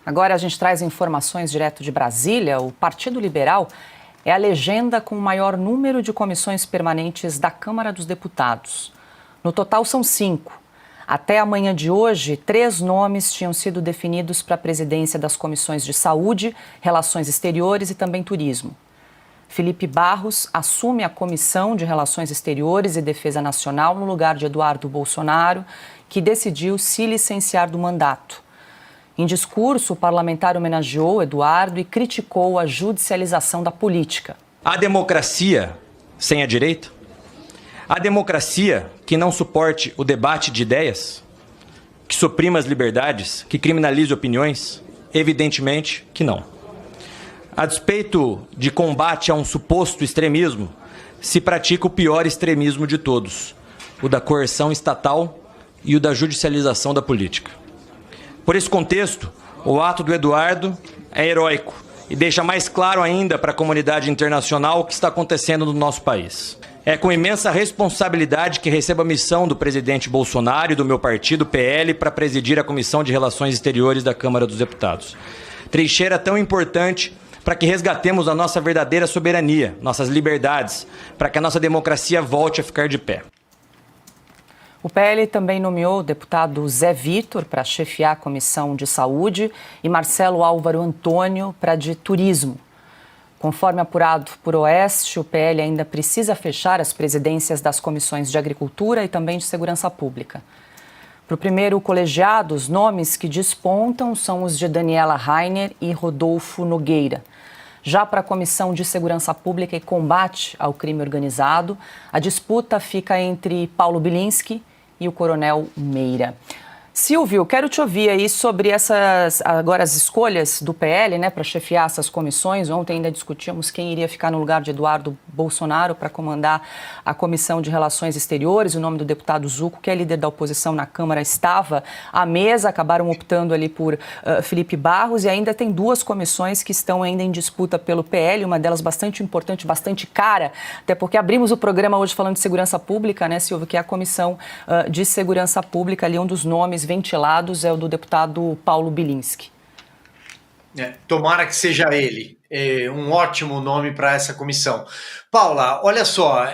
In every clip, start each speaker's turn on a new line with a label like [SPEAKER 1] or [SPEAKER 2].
[SPEAKER 1] Agora a gente traz informações direto de Brasília. O Partido Liberal é a legenda com o maior número de comissões permanentes da Câmara dos Deputados. No total são 5. Até a manhã de hoje, 3 nomes tinham sido definidos para a presidência das comissões de Saúde, Relações Exteriores e também Turismo. Felipe Barros assume a Comissão de Relações Exteriores e Defesa Nacional no lugar de Eduardo Bolsonaro, que decidiu se licenciar do mandato. Em discurso, o parlamentar homenageou Eduardo e criticou a judicialização da política.
[SPEAKER 2] A democracia sem a direita? A democracia que não suporte o debate de ideias? Que suprima as liberdades? Que criminalize opiniões? Evidentemente que não. A despeito de combate a um suposto extremismo, se pratica o pior extremismo de todos, o da coerção estatal e o da judicialização da política. Por esse contexto, o ato do Eduardo é heróico e deixa mais claro ainda para a comunidade internacional o que está acontecendo no nosso país. É com imensa responsabilidade que recebo a missão do presidente Bolsonaro e do meu partido, PL, para presidir a Comissão de Relações Exteriores da Câmara dos Deputados. Trincheira tão importante para que resgatemos a nossa verdadeira soberania, nossas liberdades, para que a nossa democracia volte a ficar de pé.
[SPEAKER 1] O PL também nomeou o deputado Zé Vitor para chefiar a Comissão de Saúde e Marcelo Álvaro Antônio para de Turismo. Conforme apurado por Oeste, o PL ainda precisa fechar as presidências das comissões de Agricultura e também de Segurança Pública. Para o primeiro colegiado, os nomes que despontam são os de Daniela Rainer e Rodolfo Nogueira. Já para a Comissão de Segurança Pública e Combate ao Crime Organizado, a disputa fica entre Paulo Bilinski e o Coronel Meira. Silvio, quero te ouvir aí sobre agora as escolhas do PL, né, para chefiar essas comissões. Ontem ainda discutíamos quem iria ficar no lugar de Eduardo Bolsonaro para comandar a Comissão de Relações Exteriores. O nome do deputado Zucco, que é líder da oposição na Câmara, estava à mesa, acabaram optando ali por Felipe Barros, e ainda tem 2 comissões que estão ainda em disputa pelo PL, uma delas bastante importante, bastante cara, até porque abrimos o programa hoje falando de segurança pública, né, Silvio, que é a Comissão de Segurança Pública, ali um dos nomes ventilados é o do deputado Paulo Bilinski.
[SPEAKER 3] Tomara que seja ele. Um ótimo nome para essa comissão. Paula, olha só,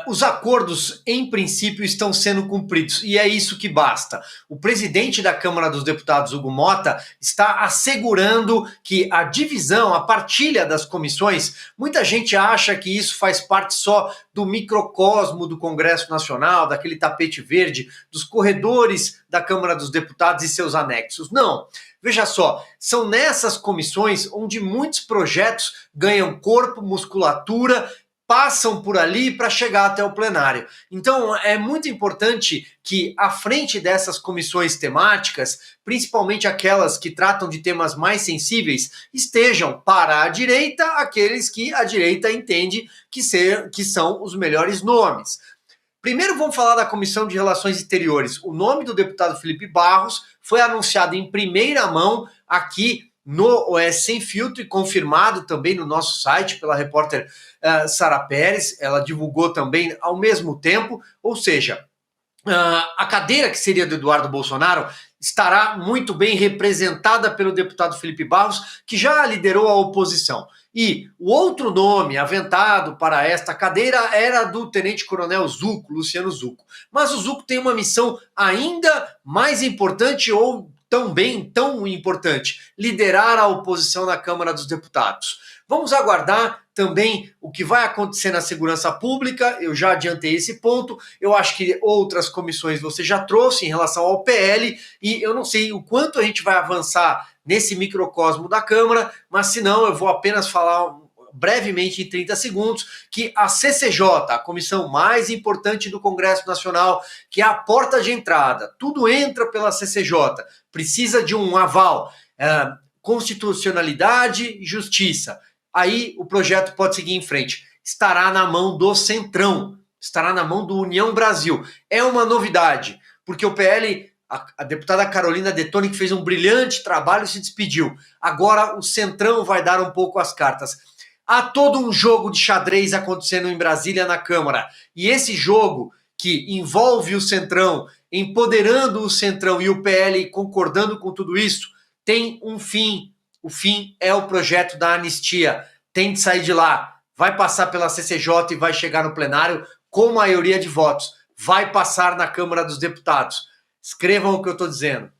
[SPEAKER 3] os acordos em princípio estão sendo cumpridos e é isso que basta. O presidente da Câmara dos Deputados, Hugo Motta, está assegurando que a divisão, a partilha das comissões, muita gente acha que isso faz parte só do microcosmo do Congresso Nacional, daquele tapete verde, dos corredores da Câmara dos Deputados e seus anexos. Não. Veja só, são nessas comissões onde muitos projetos ganham corpo, musculatura, passam por ali para chegar até o plenário. Então, é muito importante que, à frente dessas comissões temáticas, principalmente aquelas que tratam de temas mais sensíveis, estejam para a direita aqueles que a direita entende que são os melhores nomes. Primeiro vamos falar da Comissão de Relações Exteriores. O nome do deputado Felipe Barros foi anunciado em primeira mão aqui no OS Sem Filtro e confirmado também no nosso site pela repórter Sara Pérez. Ela divulgou também ao mesmo tempo, ou seja, a cadeira que seria do Eduardo Bolsonaro estará muito bem representada pelo deputado Felipe Barros, que já liderou a oposição. E o outro nome aventado para esta cadeira era do tenente-coronel Zucco, Luciano Zucco. Mas o Zucco tem uma missão ainda mais importante, ou também tão importante: liderar a oposição na Câmara dos Deputados. Vamos aguardar também o que vai acontecer na segurança pública. Eu já adiantei esse ponto. Eu acho que outras comissões você já trouxe em relação ao PL, e eu não sei o quanto a gente vai avançar nesse microcosmo da Câmara, mas se não, eu vou apenas falar brevemente em 30 segundos que a CCJ, a comissão mais importante do Congresso Nacional, que é a porta de entrada, tudo entra pela CCJ, precisa de um aval, constitucionalidade e justiça. Aí o projeto pode seguir em frente. Estará na mão do Centrão, estará na mão do União Brasil. É uma novidade, porque o PL, a deputada Carolina Detoni, que fez um brilhante trabalho, se despediu. Agora o Centrão vai dar um pouco as cartas. Há todo um jogo de xadrez acontecendo em Brasília na Câmara. E esse jogo que envolve o Centrão, empoderando o Centrão e o PL concordando com tudo isso, tem um fim. O fim é o projeto da anistia. Tem de sair de lá. Vai passar pela CCJ e vai chegar no plenário com maioria de votos. Vai passar na Câmara dos Deputados. Escrevam o que eu estou dizendo.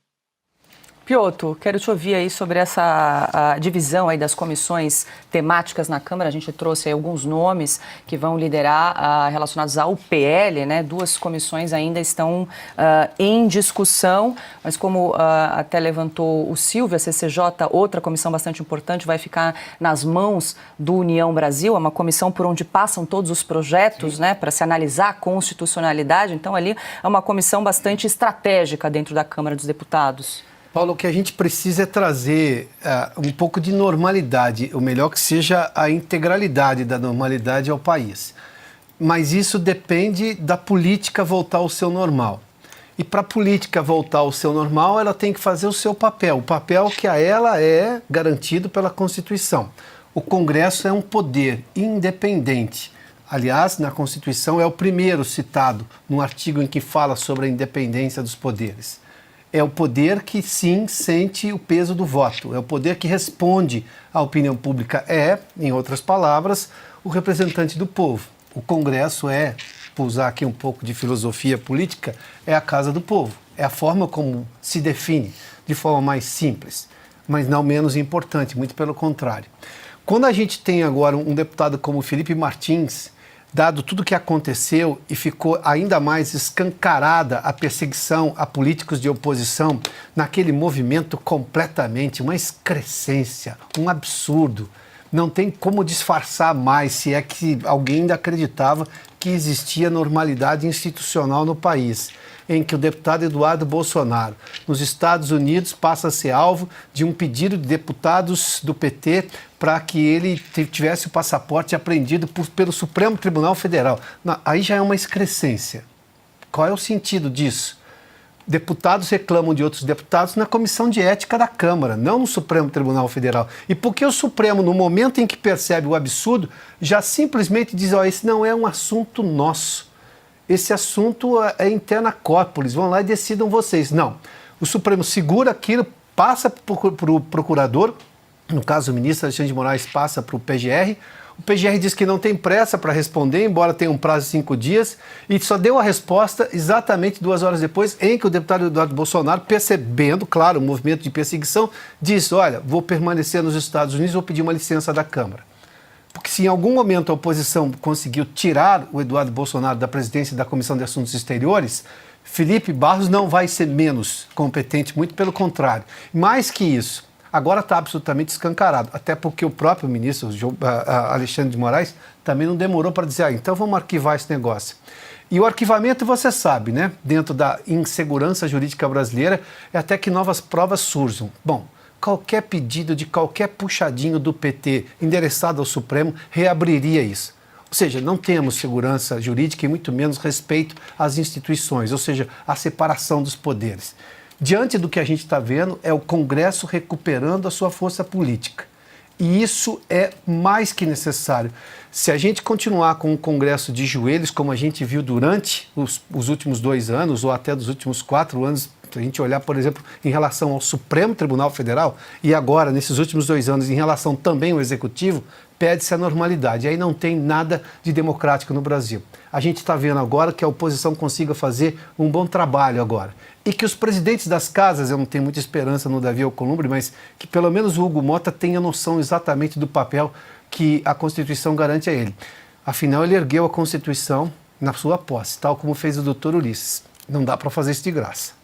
[SPEAKER 1] Piotr, quero te ouvir aí sobre essa divisão aí das comissões temáticas na Câmara. A gente trouxe aí alguns nomes que vão liderar relacionados ao PL, né? 2 comissões ainda estão em discussão, mas como até levantou o Silvio, a CCJ, outra comissão bastante importante, vai ficar nas mãos do União Brasil, é uma comissão por onde passam todos os projetos, né, para se analisar a constitucionalidade. Então ali é uma comissão bastante estratégica dentro da Câmara dos Deputados.
[SPEAKER 4] Paulo, o que a gente precisa é trazer um pouco de normalidade, o melhor que seja a integralidade da normalidade ao país. Mas isso depende da política voltar ao seu normal. E para a política voltar ao seu normal, ela tem que fazer o seu papel, o papel que a ela é garantido pela Constituição. O Congresso é um poder independente. Aliás, na Constituição é o primeiro citado no artigo em que fala sobre a independência dos poderes. É o poder que, sim, sente o peso do voto. É o poder que responde à opinião pública. É, em outras palavras, o representante do povo. O Congresso é, por usar aqui um pouco de filosofia política, é a casa do povo. É a forma como se define, de forma mais simples, mas não menos importante, muito pelo contrário. Quando a gente tem agora um deputado como Felipe Martins, dado tudo o que aconteceu e ficou ainda mais escancarada a perseguição a políticos de oposição, naquele movimento completamente, uma excrescência, um absurdo. Não tem como disfarçar mais, se é que alguém ainda acreditava que existia normalidade institucional no país, em que o deputado Eduardo Bolsonaro, nos Estados Unidos, passa a ser alvo de um pedido de deputados do PT para que ele tivesse o passaporte apreendido pelo Supremo Tribunal Federal. Não, aí já é uma excrescência. Qual é o sentido disso? Deputados reclamam de outros deputados na Comissão de Ética da Câmara, não no Supremo Tribunal Federal. E porque o Supremo, no momento em que percebe o absurdo, já simplesmente diz, esse não é um assunto nosso. Esse assunto é interna corporis, vão lá e decidam vocês. Não. O Supremo segura aquilo, passa para o procurador, no caso o ministro Alexandre de Moraes passa para o PGR. O PGR diz que não tem pressa para responder, embora tenha um prazo de 5 dias, e só deu a resposta exatamente 2 horas depois, em que o deputado Eduardo Bolsonaro, percebendo, claro, o movimento de perseguição, disse, olha, vou permanecer nos Estados Unidos, vou pedir uma licença da Câmara. Porque se em algum momento a oposição conseguiu tirar o Eduardo Bolsonaro da presidência da Comissão de Assuntos Exteriores, Felipe Barros não vai ser menos competente, muito pelo contrário. Mais que isso, agora está absolutamente escancarado, até porque o próprio ministro Alexandre de Moraes também não demorou para dizer, então vamos arquivar esse negócio. E o arquivamento, você sabe, né? Dentro da insegurança jurídica brasileira, é até que novas provas surjam. Bom, qualquer pedido de qualquer puxadinho do PT endereçado ao Supremo reabriria isso. Ou seja, não temos segurança jurídica e muito menos respeito às instituições, ou seja, a separação dos poderes. Diante do que a gente está vendo, é o Congresso recuperando a sua força política. E isso é mais que necessário. Se a gente continuar com o Congresso de joelhos, como a gente viu durante os últimos 2 anos, ou até dos últimos 4 anos, se a gente olhar, por exemplo, em relação ao Supremo Tribunal Federal, e agora, nesses últimos 2 anos, em relação também ao Executivo, pede-se a normalidade. Aí não tem nada de democrático no Brasil. A gente está vendo agora que a oposição consiga fazer um bom trabalho agora. E que os presidentes das casas, eu não tenho muita esperança no Davi Alcolumbre, mas que pelo menos o Hugo Mota tenha noção exatamente do papel que a Constituição garante a ele. Afinal, ele ergueu a Constituição na sua posse, tal como fez o doutor Ulisses. Não dá para fazer isso de graça.